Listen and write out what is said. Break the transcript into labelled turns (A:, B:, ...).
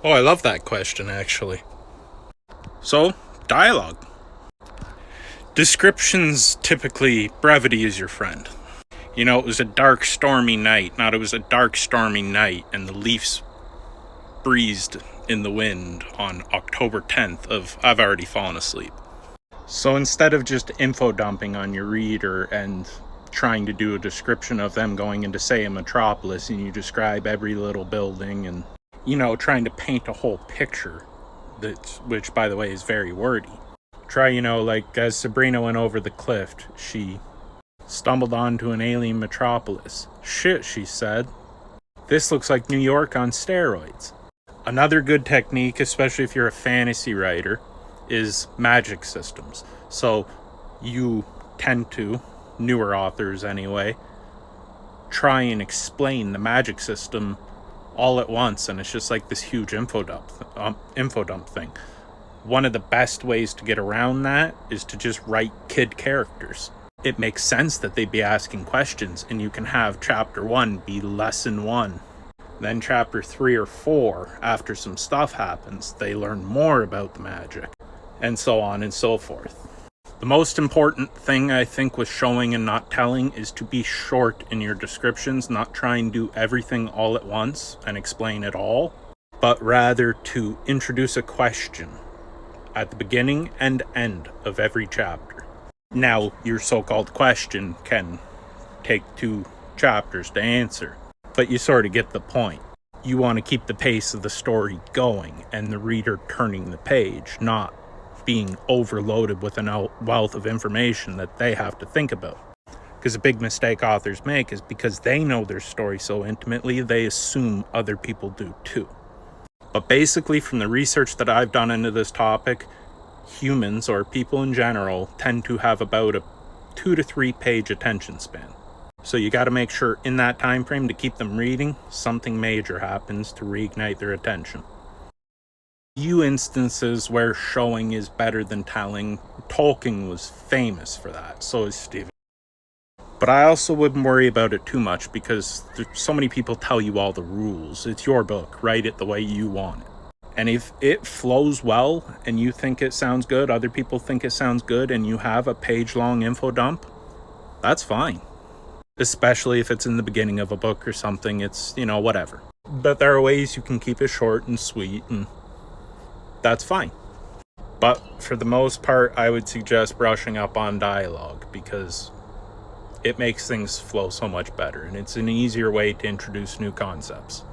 A: Oh, I love that question, actually. So, dialogue. Descriptions typically, brevity is your friend. You know, it was a dark, stormy night. Not it was a dark, stormy night, and the leaves breezed in the wind on October 10th of I've already fallen asleep. So instead of just info dumping on your reader and trying to do a description of them going into, say, a metropolis, and you describe every little building and, you know, trying to paint a whole picture, which, by the way, is very wordy. Try, you know, like as Sabrina went over the cliff, she stumbled onto an alien metropolis. Shit, she said. This looks like New York on steroids. Another good technique, especially if you're a fantasy writer, is magic systems. So you tend to, newer authors anyway, try and explain the magic system all at once, and it's just like this huge info dump thing. One of the best ways to get around that is to just write kid characters. It makes sense that they'd be asking questions, and you can have chapter 1 be lesson 1. Then chapter 3 or 4, after some stuff happens, they learn more about the magic, and so on and so forth. The most important thing, I think, with showing and not telling is to be short in your descriptions, not try and do everything all at once and explain it all, but rather to introduce a question at the beginning and end of every chapter. Now, your so-called question can take 2 chapters to answer, but you sort of get the point. You want to keep the pace of the story going and the reader turning the page, not being overloaded with a wealth of information that they have to think about. Because a big mistake authors make is because they know their story so intimately, they assume other people do too. But basically, from the research that I've done into this topic, humans, or people in general, tend to have about a 2 to 3 page attention span. So you got to make sure in that time frame to keep them reading, something major happens to reignite their attention. Few instances where showing is better than telling. Tolkien was famous for that, so is Stephen. But I also wouldn't worry about it too much because so many people tell you all the rules. It's your book, write it the way you want it. And if it flows well and you think it sounds good, other people think it sounds good, and you have a page-long info dump, that's fine. Especially if it's in the beginning of a book or something, it's, you know, whatever. But there are ways you can keep it short and sweet, and that's fine. But for the most part, I would suggest brushing up on dialogue because it makes things flow so much better, and it's an easier way to introduce new concepts.